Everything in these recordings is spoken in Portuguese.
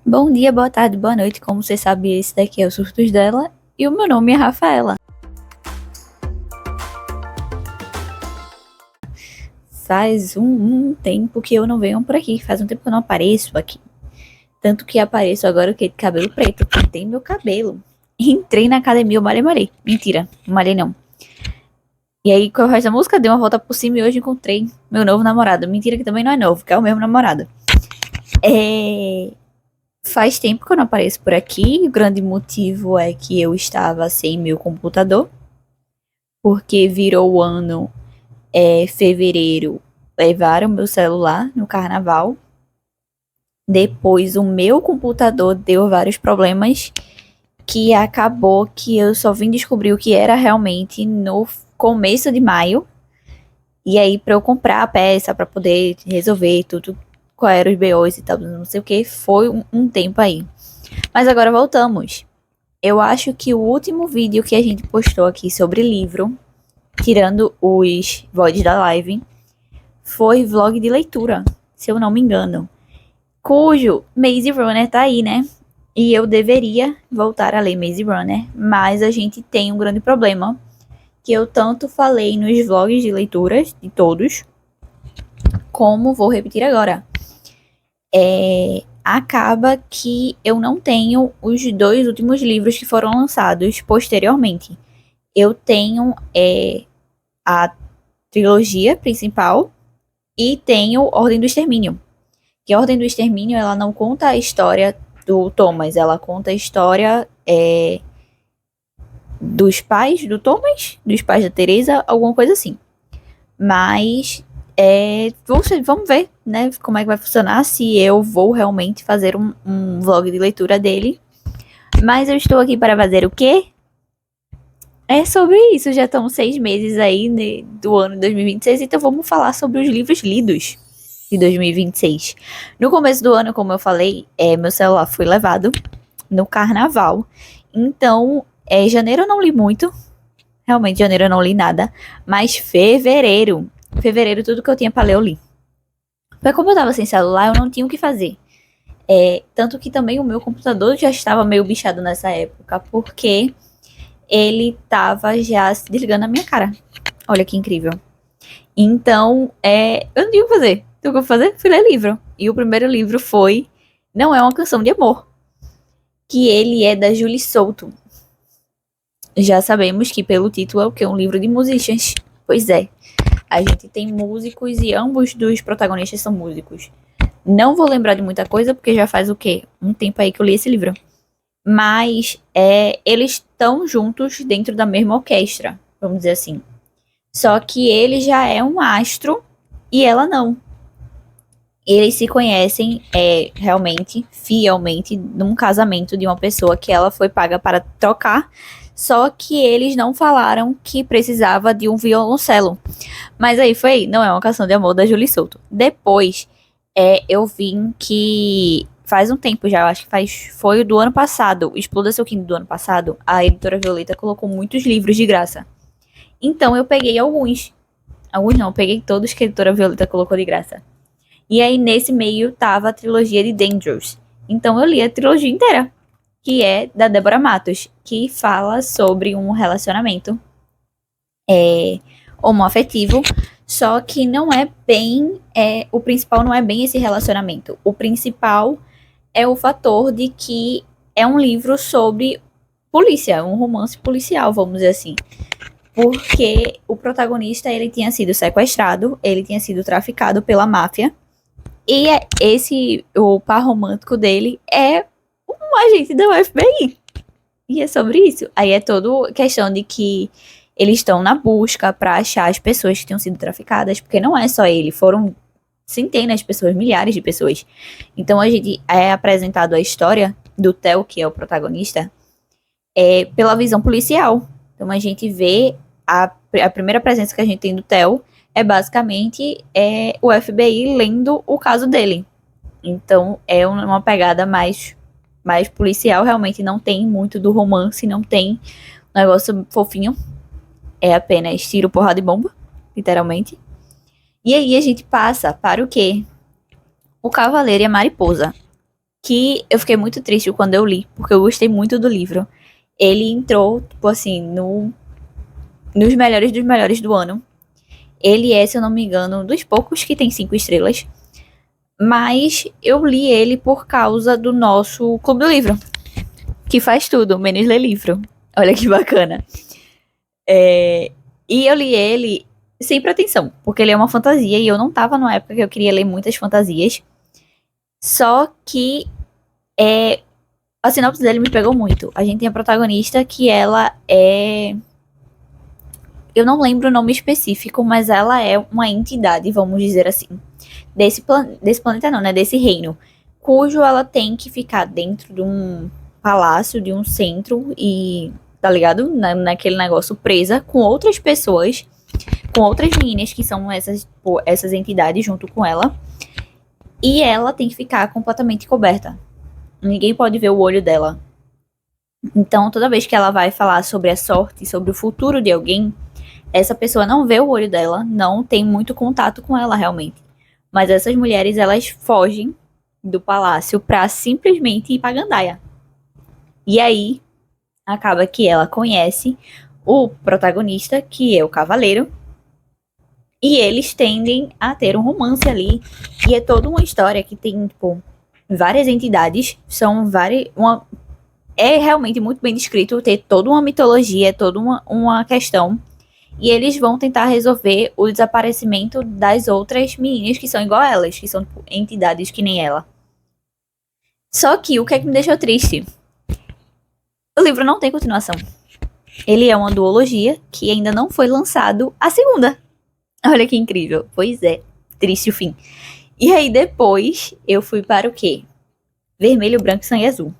Bom dia, boa tarde, boa noite. Como você sabe, esse daqui é o Surtos dela e o meu nome é Rafaela. Faz um tempo que eu não venho por aqui, faz um tempo que eu não apareço aqui. Tanto que apareço agora que de cabelo preto, pintei meu cabelo. Entrei na academia, eu malhei. Mentira, não malhei não. E aí, com o resto da música, dei uma volta por cima e hoje encontrei meu novo namorado. Mentira que também não é novo, que é o mesmo namorado. Faz tempo que eu não apareço por aqui. O grande motivo é que eu estava sem meu computador. Porque virou o ano fevereiro. Levaram meu celular no carnaval. Depois o meu computador deu vários problemas. Que acabou que eu só vim descobrir o que era realmente no começo de maio. E aí, pra eu comprar a peça, pra poder resolver tudo, qual eram os BOs e tal, não sei o que, foi um tempo aí. Mas agora voltamos. Eu acho que o último vídeo que a gente postou aqui sobre livro, tirando os VODs da live, foi vlog de leitura, se eu não me engano. Cujo Maze Runner tá aí, né? E eu deveria voltar a ler Maze Runner, mas a gente tem um grande problema, que eu tanto falei nos vlogs de leituras, de todos, como vou repetir agora. Acaba que eu não tenho os 2 últimos livros que foram lançados posteriormente. Eu tenho a trilogia principal e tenho Ordem do Extermínio. Que a Ordem do Extermínio, ela não conta a história do Thomas, ela conta a história dos pais do Thomas, dos pais da Teresa, alguma coisa assim. Mas vamos ver, né, como é que vai funcionar, se eu vou realmente fazer um vlog de leitura dele. Mas eu estou aqui para fazer o quê? É sobre isso, já estão 6 meses aí, né, do ano 2026, então vamos falar sobre os livros lidos de 2026. No começo do ano, como eu falei, meu celular foi levado no carnaval, então janeiro eu não li muito, realmente janeiro eu não li nada, mas fevereiro tudo que eu tinha para ler eu li. Mas como eu tava sem celular, eu não tinha o que fazer. Tanto que também o meu computador já estava meio bichado nessa época, porque ele tava já se desligando na minha cara. Olha que incrível. Então, eu não tinha o que fazer. Então, o que eu fazer? Fui ler livro. E o primeiro livro foi Não é uma Canção de Amor, que ele é da Julie Souto. Já sabemos que pelo título é o que? Um livro de musicians. Pois é. A gente tem músicos e ambos dos protagonistas são músicos. Não vou lembrar de muita coisa, porque já faz o quê? Um tempo aí que eu li esse livro. Mas eles estão juntos dentro da mesma orquestra, vamos dizer assim. Só que ele já é um astro e ela não. Eles se conhecem realmente, fielmente, num casamento de uma pessoa que ela foi paga para trocar. Só que eles não falaram que precisava de um violoncelo. Mas aí foi, não é uma canção de amor da Julie Souto. Depois, eu vi que faz um tempo já, eu acho que foi o do ano passado, Exploda Seu Quinto do ano passado, a editora Violeta colocou muitos livros de graça. Então eu peguei alguns não, eu peguei todos que a editora Violeta colocou de graça. E aí nesse meio tava a trilogia de Dangerous. Então eu li a trilogia inteira, que é da Débora Matos, que fala sobre um relacionamento homoafetivo, só que não é bem, o principal não é bem esse relacionamento. O principal é o fator de que é um livro sobre polícia, um romance policial, vamos dizer assim. Porque o protagonista, ele tinha sido sequestrado, ele tinha sido traficado pela máfia, e o par romântico dele é um agente da FBI. E é sobre isso. Aí é toda questão de que eles estão na busca para achar as pessoas que tinham sido traficadas, porque não é só ele, foram centenas de pessoas, milhares de pessoas. Então a gente é apresentado a história do Theo, que é o protagonista, pela visão policial. Então a gente vê a primeira presença que a gente tem do Theo é basicamente o FBI lendo o caso dele. Então é uma pegada mais policial, realmente não tem muito do romance, não tem um negócio fofinho. É apenas tiro, porrada e bomba, literalmente. E aí a gente passa para o quê? O Cavaleiro e a Mariposa. que eu fiquei muito triste quando eu li, porque eu gostei muito do livro. Ele entrou, tipo assim, nos melhores dos melhores do ano. Ele é, se eu não me engano, dos poucos que tem 5 estrelas. Mas eu li ele por causa do nosso Clube do Livro, que faz tudo, menos ler livro. Olha que bacana. E eu li ele sem pretensão, porque ele é uma fantasia e eu não tava numa época que eu queria ler muitas fantasias. Só que a sinopse dele me pegou muito. A gente tem a protagonista que ela é. Eu não lembro o nome específico, mas ela é uma entidade, vamos dizer assim. Desse planeta não, né? Desse reino. Cujo ela tem que ficar dentro de um palácio, de um centro e, tá ligado? Naquele negócio presa com outras pessoas, com outras meninas que são essas entidades junto com ela. E ela tem que ficar completamente coberta. Ninguém pode ver o olho dela. Então, toda vez que ela vai falar sobre a sorte, sobre o futuro de alguém, essa pessoa não vê o olho dela, não tem muito contato com ela realmente. Mas essas mulheres, elas fogem do palácio pra simplesmente ir pra gandaia. E aí, acaba que ela conhece o protagonista, que é o cavaleiro, e eles tendem a ter um romance ali. E é toda uma história que tem, tipo, várias entidades, é realmente muito bem descrito, ter toda uma mitologia, toda uma questão. E eles vão tentar resolver o desaparecimento das outras meninas que são igual a elas, que são tipo, entidades que nem ela. Só que o que é que me deixou triste? O livro não tem continuação. Ele é uma duologia que ainda não foi lançado a segunda. Olha que incrível. Pois é, triste o fim. E aí depois eu fui para o quê? Vermelho, branco, sangue azul.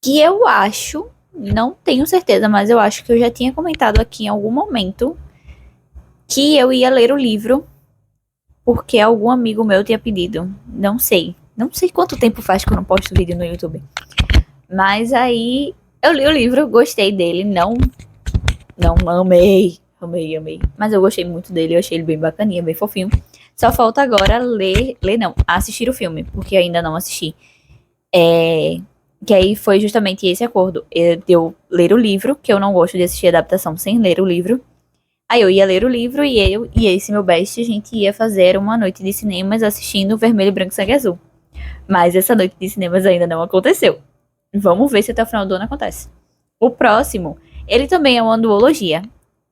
Que eu acho, não tenho certeza, mas eu acho que eu já tinha comentado aqui em algum momento que eu ia ler o livro porque algum amigo meu tinha pedido. Não sei. Não sei quanto tempo faz que eu não posto vídeo no YouTube. Mas aí eu li o livro, gostei dele, não amei. Mas eu gostei muito dele, eu achei ele bem bacaninha, bem fofinho. Só falta agora assistir o filme, porque ainda não assisti. Que aí foi justamente esse acordo. Eu ler o livro, que eu não gosto de assistir adaptação sem ler o livro. Aí eu ia ler o livro e eu e esse meu best, a gente ia fazer uma noite de cinemas assistindo Vermelho, Branco, Sangue Azul. Mas essa noite de cinemas ainda não aconteceu. Vamos ver se até o final do ano acontece. O próximo, ele também é uma duologia,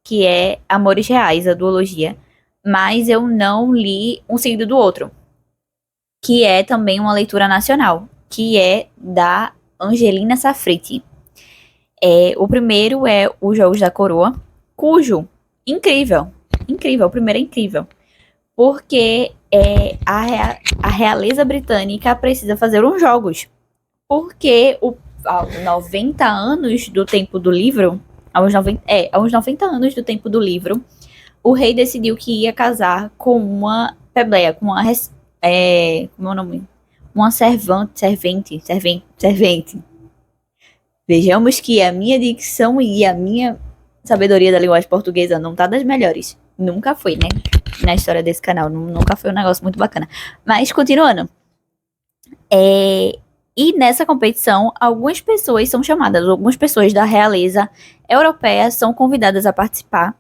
que é Amores Reais, a duologia. Mas eu não li um seguido do outro, que é também uma leitura nacional, que é da Angelina Safriti. O primeiro é Os Jogos da Coroa, cujo, incrível, o primeiro é incrível, porque a realeza britânica precisa fazer uns jogos, porque aos 90 anos do tempo do livro, aos 90 anos do tempo do livro, o rei decidiu que ia casar com uma plebeia, com uma como é o nome? Uma servente. Vejamos que a minha dicção e a minha sabedoria da linguagem portuguesa não tá das melhores. Nunca foi, né? Na história desse canal. Nunca foi um negócio muito bacana. Mas, continuando. E nessa competição, algumas pessoas são chamadas, algumas pessoas da realeza europeia são convidadas a participar.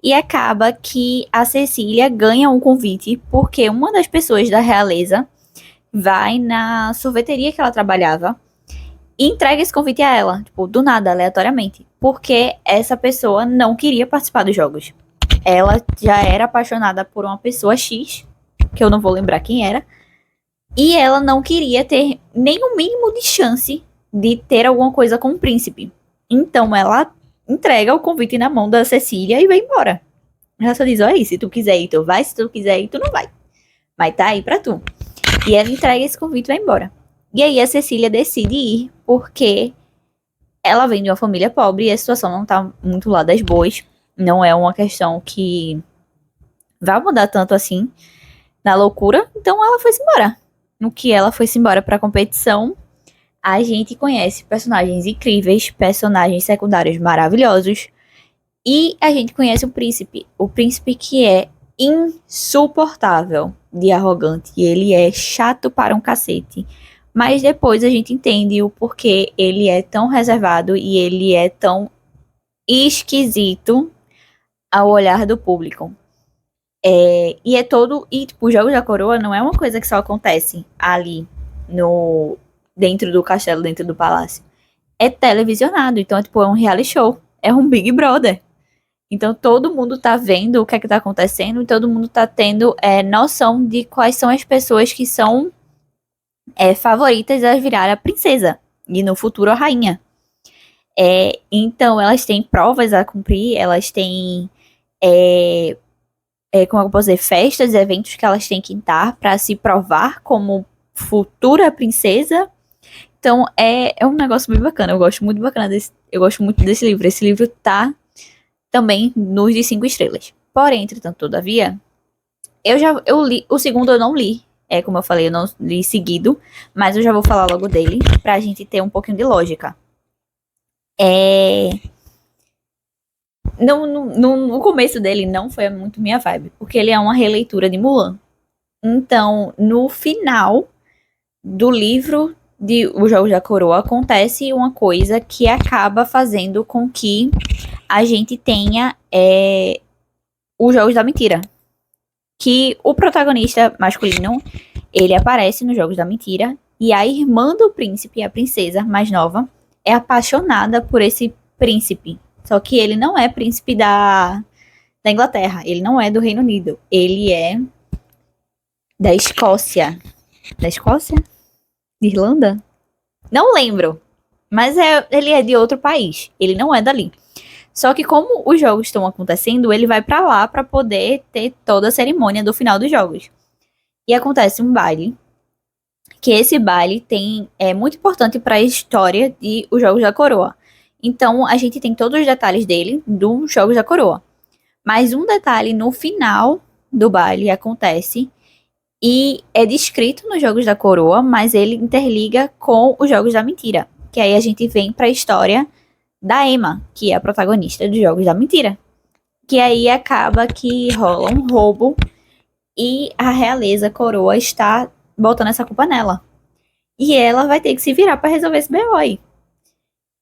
E acaba que a Cecília ganha um convite, porque uma das pessoas da realeza vai na sorveteria que ela trabalhava e entrega esse convite a ela, tipo, do nada, aleatoriamente. Porque essa pessoa não queria participar dos jogos. Ela já era apaixonada por uma pessoa X, que eu não vou lembrar quem era, e ela não queria ter nem o mínimo de chance de ter alguma coisa com o príncipe. Então ela entrega o convite na mão da Cecília e vai embora. Ela só diz, olha, se tu quiser ir, tu vai, se tu quiser ir, tu não vai. Mas tá aí pra tu. E ela entrega esse convite e vai embora. E aí a Cecília decide ir, porque ela vem de uma família pobre e a situação não tá muito lá das boas. Não é uma questão que vai mudar tanto assim na loucura. Então ela foi-se embora. No que ela foi-se embora pra competição, a gente conhece personagens incríveis, personagens secundários maravilhosos. E a gente conhece o príncipe. O príncipe que é insuportável de arrogante. E ele é chato para um cacete. Mas depois a gente entende o porquê ele é tão reservado e ele é tão esquisito ao olhar do público. E é todo. E, tipo, o Jogos da Coroa não é uma coisa que só acontece ali no dentro do castelo, dentro do palácio. É televisionado, então é um reality show. É um Big Brother. Então todo mundo tá vendo o que é que tá acontecendo e todo mundo tá tendo noção de quais são as pessoas que são favoritas a virar a princesa. E no futuro a rainha. Então elas têm provas a cumprir, elas têm como eu posso dizer, festas, eventos que elas têm que estar para se provar como futura princesa. Então é um negócio bem bacana. Eu gosto muito desse livro. Esse livro tá também nos de 5 estrelas. Porém, entretanto, todavia, eu li, o segundo eu não li. Como eu falei, eu não li seguido, mas eu já vou falar logo dele, pra gente ter um pouquinho de lógica. No começo dele não foi muito minha vibe, porque ele é uma releitura de Mulan. Então, no final do livro de Os Jogos da Coroa, acontece uma coisa que acaba fazendo com que a gente tenha os Jogos da Mentira. Que o protagonista masculino, ele aparece nos Jogos da Mentira, e a irmã do príncipe, a princesa mais nova, é apaixonada por esse príncipe. Só que ele não é príncipe da Inglaterra, ele não é do Reino Unido, ele é da Escócia. Da Escócia? De Irlanda? Não lembro, mas ele é de outro país, ele não é dali. Só que como os jogos estão acontecendo, ele vai pra lá pra poder ter toda a cerimônia do final dos jogos. E acontece um baile, que esse baile é muito importante para a história de Os Jogos da Coroa. Então a gente tem todos os detalhes dele dos Jogos da Coroa. Mas um detalhe no final do baile acontece e é descrito nos Jogos da Coroa, mas ele interliga com os Jogos da Mentira. Que aí a gente vem pra história da Emma, que é a protagonista dos Jogos da Mentira. Que aí acaba que rola um roubo e a realeza coroa está botando essa culpa nela. E ela vai ter que se virar para resolver esse BO aí.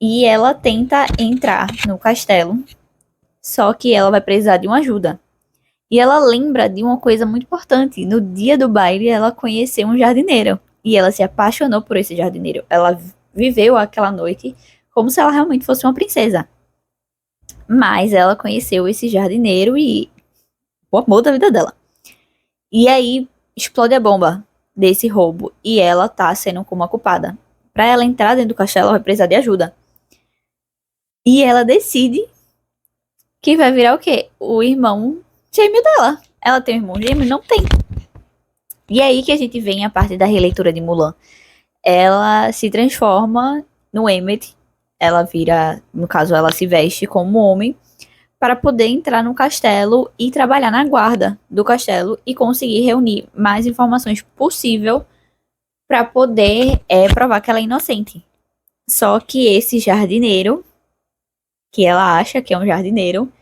E ela tenta entrar no castelo, só que ela vai precisar de uma ajuda. E ela lembra de uma coisa muito importante. No dia do baile, ela conheceu um jardineiro. E ela se apaixonou por esse jardineiro. Ela viveu aquela noite como se ela realmente fosse uma princesa. Mas ela conheceu esse jardineiro e o amor da vida dela. E aí explode a bomba desse roubo e ela tá sendo como a culpada. Pra ela entrar dentro do castelo, ela vai precisar de ajuda. E ela decide que vai virar o quê? O irmão gêmeo dela. Ela tem um irmão gêmeo? Não tem. E aí que a gente vem a parte da releitura de Mulan. Ela se transforma no Emmett. Ela vira, no caso, ela se veste como homem para poder entrar no castelo e trabalhar na guarda do castelo e conseguir reunir mais informações possível para poder provar que ela é inocente. Só que esse jardineiro, que ela acha que é um jardineiro,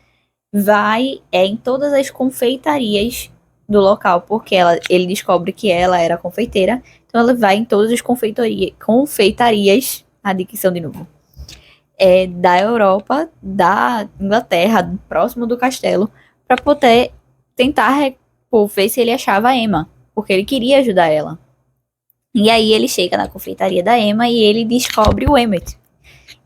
vai em todas as confeitarias do local, porque ele descobre que ela era confeiteira, então ela vai em todas as confeitarias, a dicção de novo, da Europa, da Inglaterra, próximo do castelo, para poder tentar ver se ele achava a Emma, porque ele queria ajudar ela. E aí ele chega na confeitaria da Emma e ele descobre o Emmett.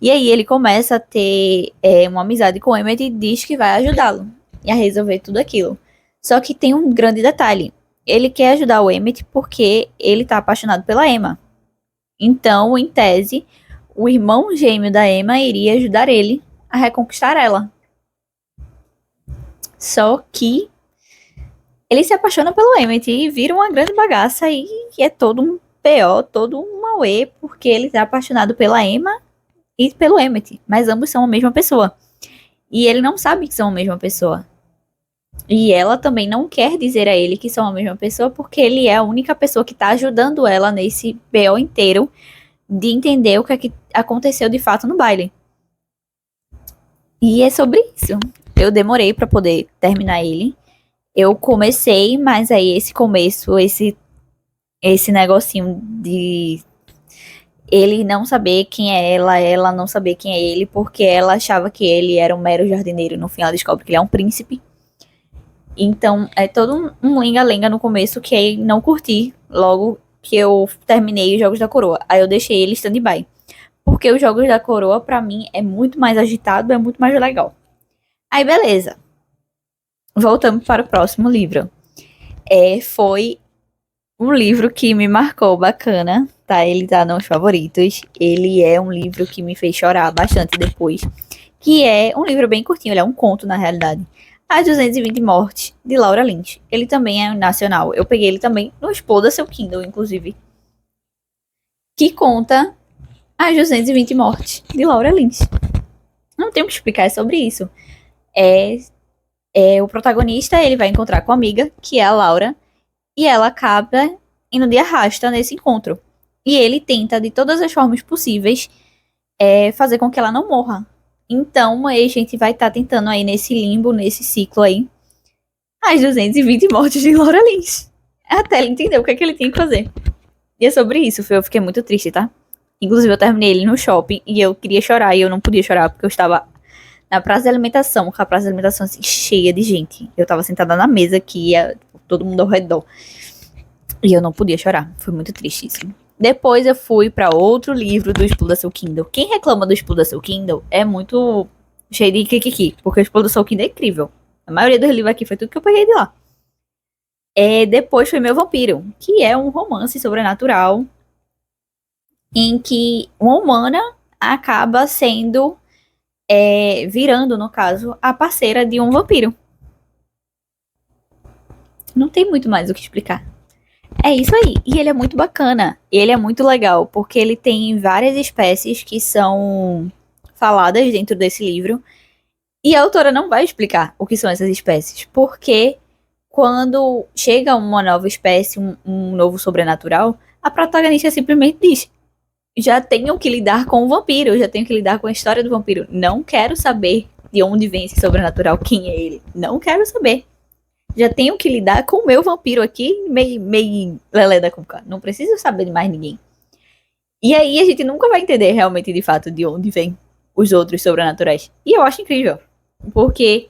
E aí ele começa a ter uma amizade com o Emmett e diz que vai ajudá-lo a resolver tudo aquilo. Só que tem um grande detalhe. Ele quer ajudar o Emmett porque ele tá apaixonado pela Emma. Então, em tese, o irmão gêmeo da Emma iria ajudar ele a reconquistar ela. Só que ele se apaixona pelo Emmett e vira uma grande bagaça e é todo um PO, todo um auê, porque ele tá apaixonado pela Emma e pelo Emmett, mas ambos são a mesma pessoa. E ele não sabe que são a mesma pessoa. E ela também não quer dizer a ele que são a mesma pessoa, porque ele é a única pessoa que tá ajudando ela nesse BO inteiro de entender o que é que aconteceu de fato no baile. E é sobre isso. Eu demorei pra poder terminar ele. Eu comecei, mas aí esse começo, esse negocinho de ele não saber quem é ela não saber quem é ele, porque ela achava que ele era um mero jardineiro. No final ela descobre que ele é um príncipe. Então, é todo um lenga-lenga no começo que aí não curti logo que eu terminei os Jogos da Coroa. Aí eu deixei ele stand-by. Porque os Jogos da Coroa, pra mim, é muito mais agitado, é muito mais legal. Aí, beleza. Voltamos para o próximo livro. Foi um livro que me marcou bacana, tá? Ele tá nos favoritos. Ele é um livro que me fez chorar bastante depois. Que é um livro bem curtinho, ele é um conto, na realidade. As 220 Mortes, de Laura Lynch. Ele também é nacional. Eu peguei ele também no Exploda Seu Kindle, inclusive. Que conta As 220 Mortes, de Laura Lynch. Não tenho o que explicar sobre isso. O protagonista, ele vai encontrar com a amiga, que é a Laura, e ela acaba indo de arrasta nesse encontro. E ele tenta, de todas as formas possíveis, fazer com que ela não morra. Então, a gente vai estar tentando aí nesse limbo, nesse ciclo aí, as 220 mortes de Laura Lynch. Até ele entender o que é que ele tinha que fazer. E é sobre isso, eu fiquei muito triste, tá? Inclusive, eu terminei ele no shopping e eu queria chorar e eu não podia chorar porque eu estava na praça de alimentação, com a praça de alimentação assim, cheia de gente. Eu tava sentada na mesa aqui, todo mundo ao redor. E eu não podia chorar. Foi muito triste isso. Depois eu fui pra outro livro do Exploda Seu Kindle. Quem reclama do Exploda Seu Kindle é muito cheio de kikiki, porque o Exploda Seu Kindle é incrível. A maioria dos livros aqui foi tudo que eu peguei de lá. Depois foi Meu Vampiro, que é um romance sobrenatural em que uma humana acaba sendo, virando, no caso, a parceira de um vampiro. Não tem muito mais o que explicar. É isso aí. E ele é muito bacana. Ele é muito legal, porque ele tem várias espécies que são faladas dentro desse livro. E a autora não vai explicar o que são essas espécies. Porque quando chega uma nova espécie, um novo sobrenatural, a protagonista simplesmente diz: já tenho que lidar com o vampiro, já tenho que lidar com a história do vampiro. Não quero saber de onde vem esse sobrenatural, quem é ele. Não quero saber. Já tenho que lidar com o meu vampiro aqui, meio lelé da cuca. Não preciso saber de mais ninguém. E aí a gente nunca vai entender realmente, de fato, de onde vem os outros sobrenaturais. E eu acho incrível. Porque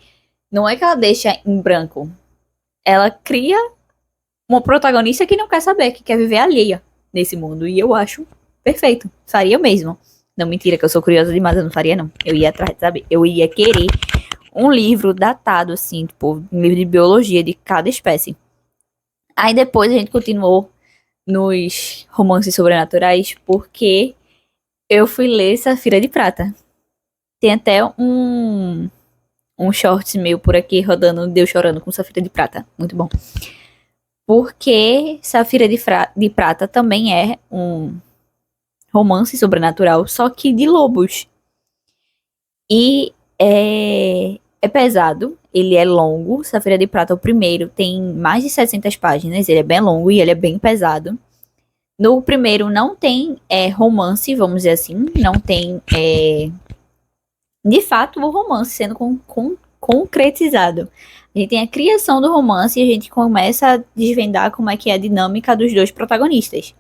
não é que ela deixa em branco. Ela cria uma protagonista que não quer saber, que quer viver alheia nesse mundo. E eu acho perfeito. Faria mesmo. Não, mentira, que eu sou curiosa demais, eu não faria, não. Eu ia atrás de saber. Eu ia querer um livro datado, assim, tipo, um livro de biologia de cada espécie. Aí depois a gente continuou nos romances sobrenaturais, porque eu fui ler Safira de Prata. Tem até um short meu por aqui rodando, Deus chorando com Safira de Prata. Muito bom. Porque Safira de Prata também é um romance sobrenatural, só que de lobos. E é pesado, ele é longo. Safira de Prata, o primeiro, tem mais de 700 páginas. Ele é bem longo e ele é bem pesado. No primeiro não tem romance, vamos dizer assim. Não tem, de fato, o romance sendo concretizado. A gente tem a criação do romance e a gente começa a desvendar como é que é a dinâmica dos dois protagonistas.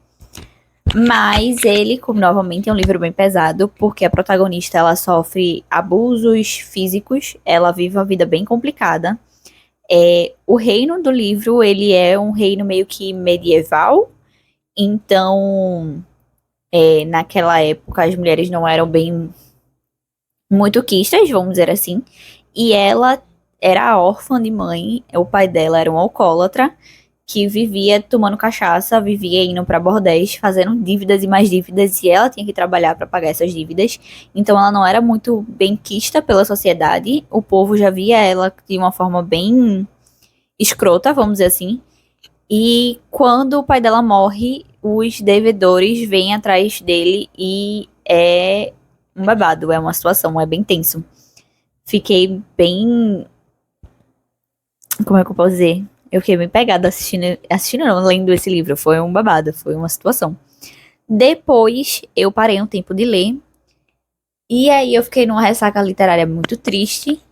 Mas ele, como novamente, é um livro bem pesado, porque a protagonista, ela sofre abusos físicos, ela vive uma vida bem complicada. O reino do livro, ele é um reino meio que medieval, então, naquela época, as mulheres não eram bem muito quistas, vamos dizer assim, e ela era órfã de mãe, o pai dela era um alcoólatra, que vivia tomando cachaça, vivia indo para bordéis, fazendo dívidas e mais dívidas, e ela tinha que trabalhar para pagar essas dívidas. Então ela não era muito benquista pela sociedade. O povo já via ela de uma forma bem escrota, vamos dizer assim. E quando o pai dela morre, os devedores vêm atrás dele e é um babado, é uma situação, é bem tenso. Fiquei bem... Como é que eu posso dizer? Eu fiquei bem pegada assistindo não, lendo esse livro. Foi um babado, foi uma situação. Depois, eu parei um tempo de ler. E aí eu fiquei numa ressaca literária muito triste.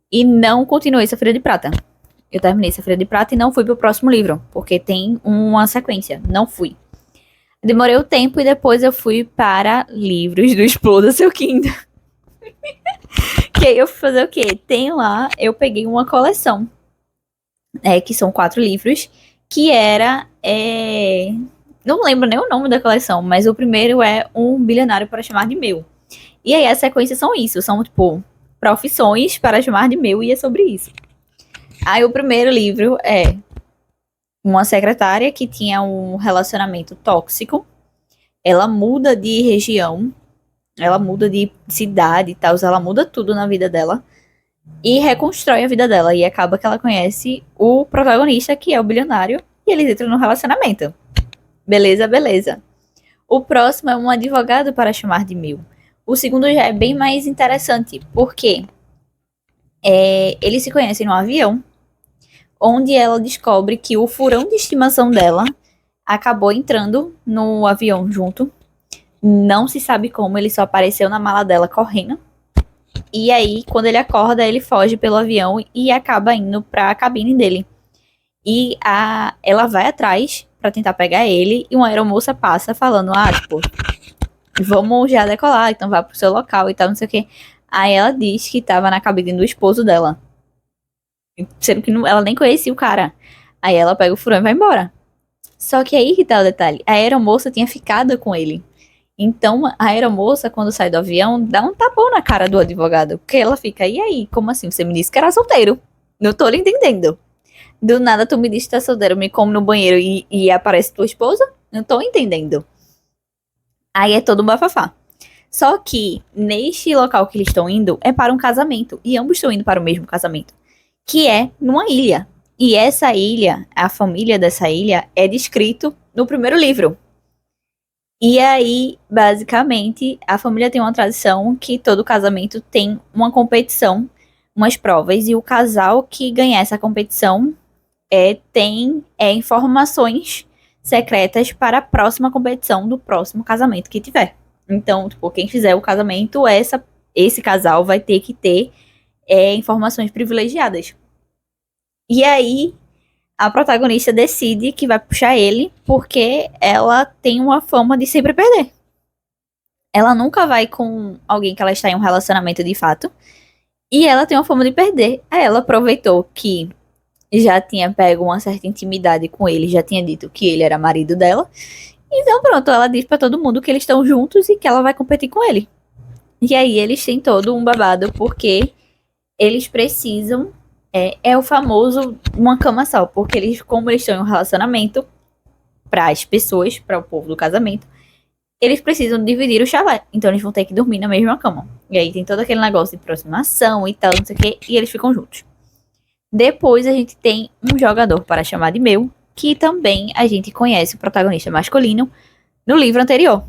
E não continuei Safira de Prata. Eu terminei Safira de Prata e não fui pro próximo livro. Porque tem uma sequência. Não fui. Demorei o tempo e depois eu fui para livros do Exploda Seu Kindle. Que aí eu fui fazer o quê? Tem lá, eu peguei uma coleção, que são 4 livros, que era. Não lembro nem o nome da coleção, mas o primeiro é Um Bilionário para Chamar de Meu. E aí as sequências são isso, são tipo profissões para chamar de meu e é sobre isso. Aí o primeiro livro é uma secretária que tinha um relacionamento tóxico, ela muda de região, ela muda de cidade e tal, ela muda tudo na vida dela e reconstrói a vida dela. E acaba que ela conhece o protagonista, que é o bilionário, e eles entram no relacionamento. Beleza, beleza. O próximo é Um Advogado para Chamar de Meu. O segundo já é bem mais interessante, porque eles se conhecem no avião, onde ela descobre que o furão de estimação dela acabou entrando no avião junto. Não se sabe como, ele só apareceu na mala dela correndo. E aí, quando ele acorda, ele foge pelo avião e acaba indo pra cabine dele. E ela vai atrás pra tentar pegar ele, e uma aeromoça passa falando, tipo, vamos já decolar, então vá pro seu local e tal, não sei o que. Aí ela diz que tava na cabine do esposo dela. Sendo que ela nem conhecia o cara. Aí ela pega o furão e vai embora. Só que aí que tá o detalhe. A aeromoça tinha ficado com ele. Então, a aeromoça, quando sai do avião, dá um tapão na cara do advogado. Porque ela fica, e aí? Como assim? Você me disse que era solteiro. Não tô lhe entendendo. Do nada tu me disse que tá solteiro, me come no banheiro e aparece tua esposa? Não tô entendendo. Aí é todo um bafafá. Só que, neste local que eles estão indo, é para um casamento. E ambos estão indo para o mesmo casamento. Que é numa ilha. E essa ilha, a família dessa ilha, é descrito no primeiro livro. E aí, basicamente, a família tem uma tradição que todo casamento tem uma competição, umas provas, e o casal que ganhar essa competição tem informações secretas para a próxima competição do próximo casamento que tiver. Então, tipo, quem fizer o casamento, esse casal vai ter que ter informações privilegiadas. E aí, a protagonista decide que vai puxar ele porque ela tem uma fama de sempre perder. Ela nunca vai com alguém que ela está em um relacionamento de fato. E ela tem uma fama de perder. Aí ela aproveitou que já tinha pego uma certa intimidade com ele, já tinha dito que ele era marido dela. Então pronto, ela diz pra todo mundo que eles estão juntos e que ela vai competir com ele. E aí eles têm todo um babado porque eles precisam o famoso uma cama só, porque como eles estão em um relacionamento, para as pessoas, para o povo do casamento, eles precisam dividir o chalé. Então eles vão ter que dormir na mesma cama. E aí tem todo aquele negócio de aproximação e tal, não sei o que, e eles ficam juntos. Depois a gente tem Um Jogador para Chamar de Meu, que também a gente conhece o protagonista masculino no livro anterior.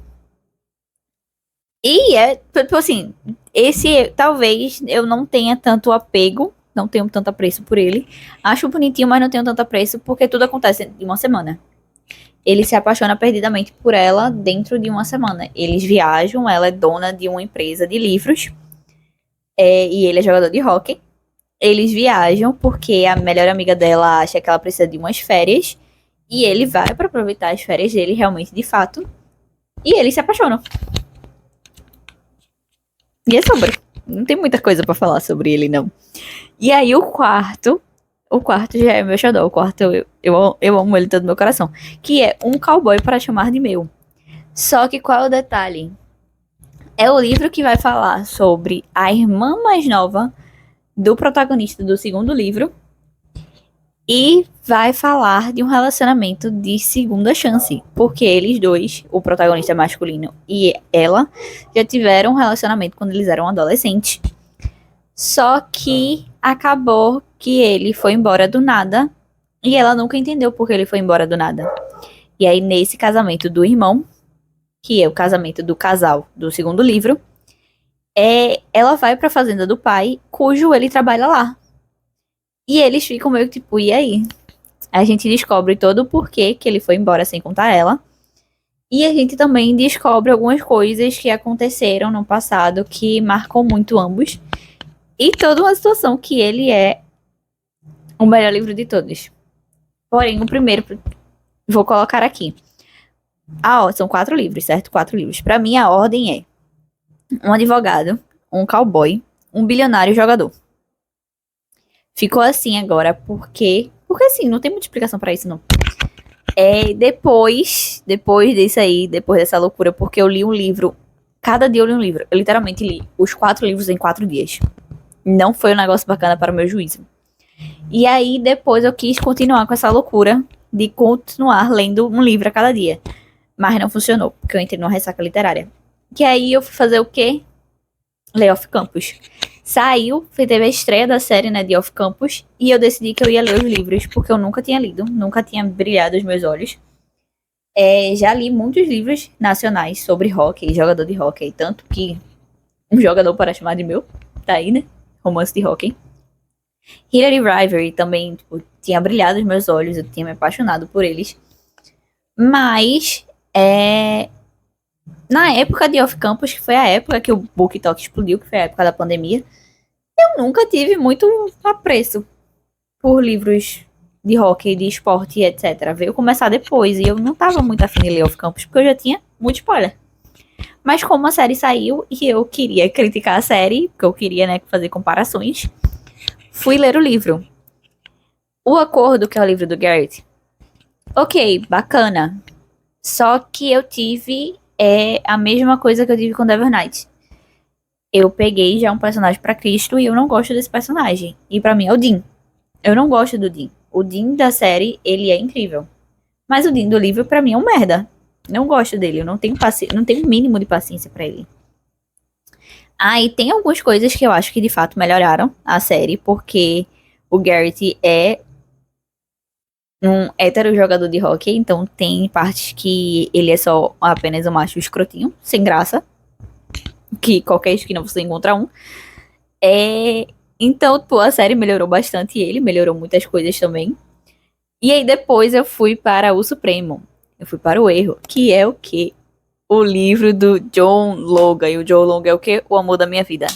E tipo assim, esse talvez eu não tenha tanto apego, não tenho tanto apreço por ele. Acho bonitinho, mas não tenho tanto apreço porque tudo acontece em uma semana. Ele se apaixona perdidamente por ela dentro de uma semana. Eles viajam, ela é dona de uma empresa de livros, e ele é jogador de hóquei. Eles viajam porque a melhor amiga dela acha que ela precisa de umas férias, e ele vai para aproveitar as férias dele realmente de fato, e eles se apaixonam. E é sobre. Não tem muita coisa para falar sobre ele, não. E aí o quarto já é meu xodó. O quarto eu amo ele todo meu coração. Que é Um Cowboy para Chamar de Meu. Só que qual é o detalhe? É o livro que vai falar sobre a irmã mais nova do protagonista do segundo livro. E vai falar de um relacionamento de segunda chance. Porque eles dois, o protagonista masculino e ela, já tiveram um relacionamento quando eles eram adolescentes. Só que acabou que ele foi embora do nada. E ela nunca entendeu por que ele foi embora do nada. E aí, nesse casamento do irmão, que é o casamento do casal do segundo livro, ela vai pra fazenda do pai, cujo ele trabalha lá. E eles ficam meio que tipo, e aí? A gente descobre todo o porquê que ele foi embora sem contar ela. E a gente também descobre algumas coisas que aconteceram no passado que marcam muito ambos. E toda uma situação que ele é o melhor livro de todos. Porém, o primeiro, vou colocar aqui. São 4 livros, certo? 4 livros. Pra mim, a ordem é um advogado, um cowboy, um bilionário jogador. Ficou assim agora, porque assim, não tem muita explicação pra isso, não. Depois disso aí, depois dessa loucura, porque eu li um livro, cada dia eu li um livro. Eu literalmente li os 4 livros em 4 dias. Não foi um negócio bacana para o meu juízo. E aí, depois eu quis continuar com essa loucura de continuar lendo um livro a cada dia. Mas não funcionou, porque eu entrei numa ressaca literária. Que aí eu fui fazer o quê? Ler Off Campus. Saiu, teve a estreia da série, né, de Off Campus, e eu decidi que eu ia ler os livros, porque eu nunca tinha lido, nunca tinha brilhado os meus olhos. Já li muitos livros nacionais sobre hockey, jogador de hockey, tanto que um jogador para chamar de meu, tá aí, né? Romance de hockey. Hilary Rivalry também, tipo, tinha brilhado os meus olhos, eu tinha me apaixonado por eles. Mas, na época de Off Campus, que foi a época que o BookTok explodiu, que foi a época da pandemia, eu nunca tive muito apreço por livros de hockey, de esporte, etc. Veio começar depois, e eu não tava muito afim de ler Off Campus, porque eu já tinha muito spoiler. Mas como a série saiu, e eu queria criticar a série, porque eu queria, né, fazer comparações, fui ler o livro. O Acordo, que é o livro do Garrett. Ok, bacana. Só que eu tive a mesma coisa que eu tive com The Evernight. Eu peguei já um personagem pra Cristo e eu não gosto desse personagem. E pra mim é o Dean. Eu não gosto do Dean. O Dean da série, ele é incrível. Mas o Dean do livro, pra mim, é um merda. Não gosto dele. Eu não tenho não tenho o mínimo de paciência pra ele. E tem algumas coisas que eu acho que de fato melhoraram a série, porque o Garrett é um hétero jogador de hockey, então tem partes que ele é só apenas um macho escrotinho, sem graça, que qualquer esquina você encontra um. Então, pô, a série melhorou bastante ele, melhorou muitas coisas também. E aí depois eu fui para o Supremo. Eu fui para o Erro, que é o quê? O livro do John Logan. E o John Logan é o quê? O amor da minha vida.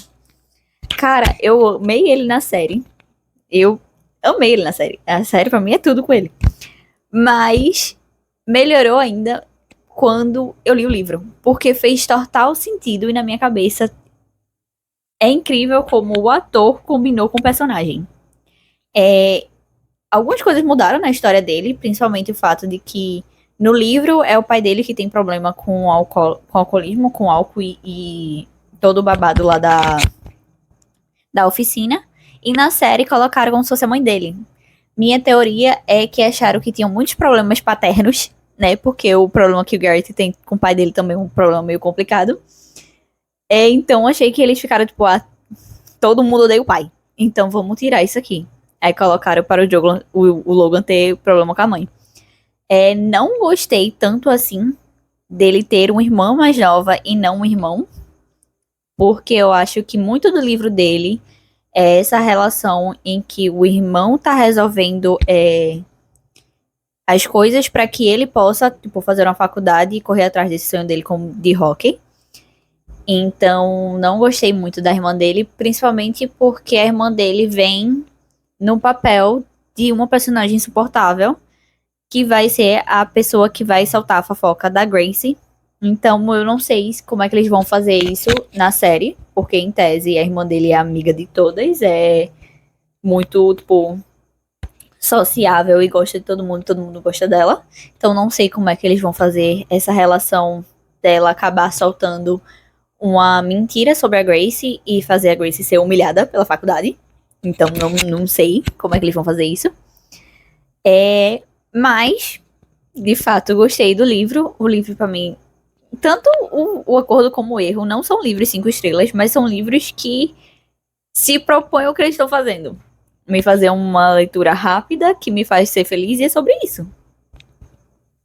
Cara, eu amei ele na série. Eu amei ele na série. A série pra mim é tudo com ele. Mas melhorou ainda quando eu li o livro. Porque fez total sentido e na minha cabeça é incrível como o ator combinou com o personagem. Algumas coisas mudaram na história dele, principalmente o fato de que no livro é o pai dele que tem problema com alcoolismo, com álcool e todo o babado lá da oficina. E na série colocaram como se fosse a mãe dele. Minha teoria é que acharam que tinham muitos problemas paternos, né? Porque o problema que o Garrett tem com o pai dele também é um problema meio complicado. Então achei que eles ficaram tipo, todo mundo odeia o pai. Então vamos tirar isso aqui. Aí colocaram para o Logan ter problema com a mãe. Não gostei tanto assim dele ter uma irmã mais nova e não um irmão. Porque eu acho que muito do livro dele é essa relação em que o irmão tá resolvendo as coisas para que ele possa, tipo, fazer uma faculdade e correr atrás desse sonho dele como de hockey. Então, não gostei muito da irmã dele, principalmente porque a irmã dele vem no papel de uma personagem insuportável, que vai ser a pessoa que vai soltar a fofoca da Gracie. Então, eu não sei como é que eles vão fazer isso na série, porque em tese a irmã dele é amiga de todas, é muito, tipo, sociável e gosta de todo mundo gosta dela. Então, não sei como é que eles vão fazer essa relação dela acabar soltando uma mentira sobre a Gracie e fazer a Gracie ser humilhada pela faculdade. Então, não sei como é que eles vão fazer isso. Mas, de fato, gostei do livro. O livro, pra mim, tanto o Acordo como o Erro não são livros 5 estrelas, mas são livros que se propõem o que eles estão fazendo. Me fazer uma leitura rápida que me faz ser feliz e é sobre isso.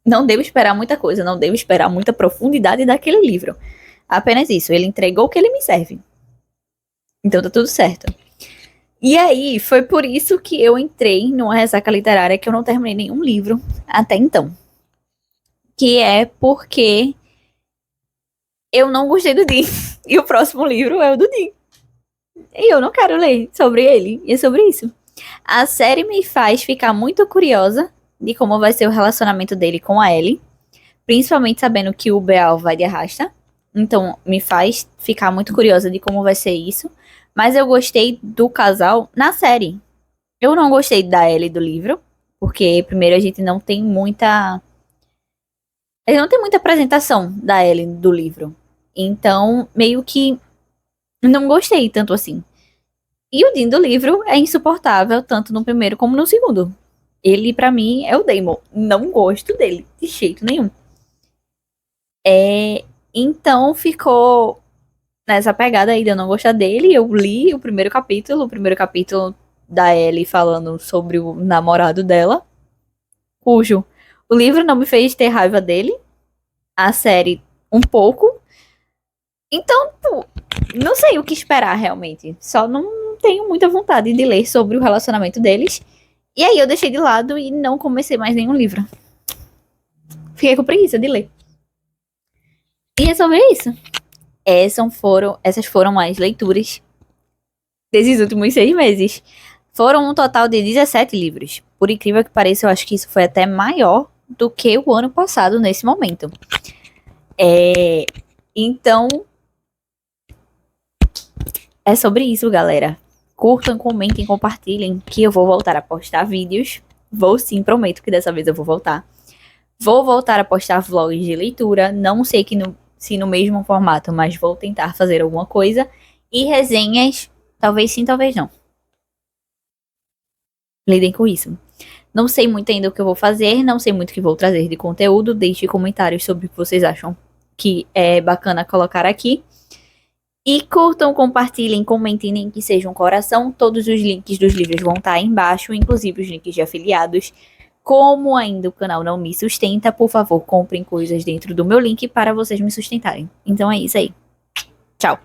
Não devo esperar muita coisa, não devo esperar muita profundidade daquele livro. Apenas isso, ele entregou o que ele me serve. Então tá tudo certo. E aí, foi por isso que eu entrei numa ressaca literária que eu não terminei nenhum livro até então. Que é porque eu não gostei do Dean. E o próximo livro é o do Dean. E eu não quero ler sobre ele. E é sobre isso. A série me faz ficar muito curiosa de como vai ser o relacionamento dele com a Ellie. Principalmente sabendo que o Beal vai de arrasta. Então, me faz ficar muito curiosa de como vai ser isso. Mas eu gostei do casal na série. Eu não gostei da Ellie do livro. Porque, primeiro, a gente não tem muita. Ele não tem muita apresentação da Ellie do livro. Então, meio que não gostei tanto assim. E o Dean do livro é insuportável, tanto no primeiro como no segundo. Ele, pra mim, é o Damon. Não gosto dele, de jeito nenhum. Então ficou nessa pegada aí de eu não gostar dele. Eu li o primeiro capítulo da Ellie falando sobre o namorado dela, cujo o livro não me fez ter raiva dele, a série um pouco. Então, pô, não sei o que esperar realmente. Só não tenho muita vontade de ler sobre o relacionamento deles. E aí eu deixei de lado e não comecei mais nenhum livro. Fiquei com preguiça de ler. E é sobre isso. Essas foram as leituras desses últimos 6 meses. Foram um total de 17 livros. Por incrível que pareça, eu acho que isso foi até maior do que o ano passado nesse momento. Então, é sobre isso, galera. Curtam, comentem, compartilhem, que eu vou voltar a postar vídeos. Vou sim, prometo que dessa vez eu vou voltar. Vou voltar a postar vlogs de leitura. Não sei se no mesmo formato, mas vou tentar fazer alguma coisa. E resenhas, talvez sim, talvez não. Lidem com isso. Não sei muito ainda o que eu vou fazer, não sei muito o que vou trazer de conteúdo. Deixe comentários sobre o que vocês acham que é bacana colocar aqui. E curtam, compartilhem, comentem, nem que seja um coração. Todos os links dos livros vão estar aí embaixo, inclusive os links de afiliados. Como ainda o canal não me sustenta, por favor, comprem coisas dentro do meu link para vocês me sustentarem. Então é isso aí. Tchau!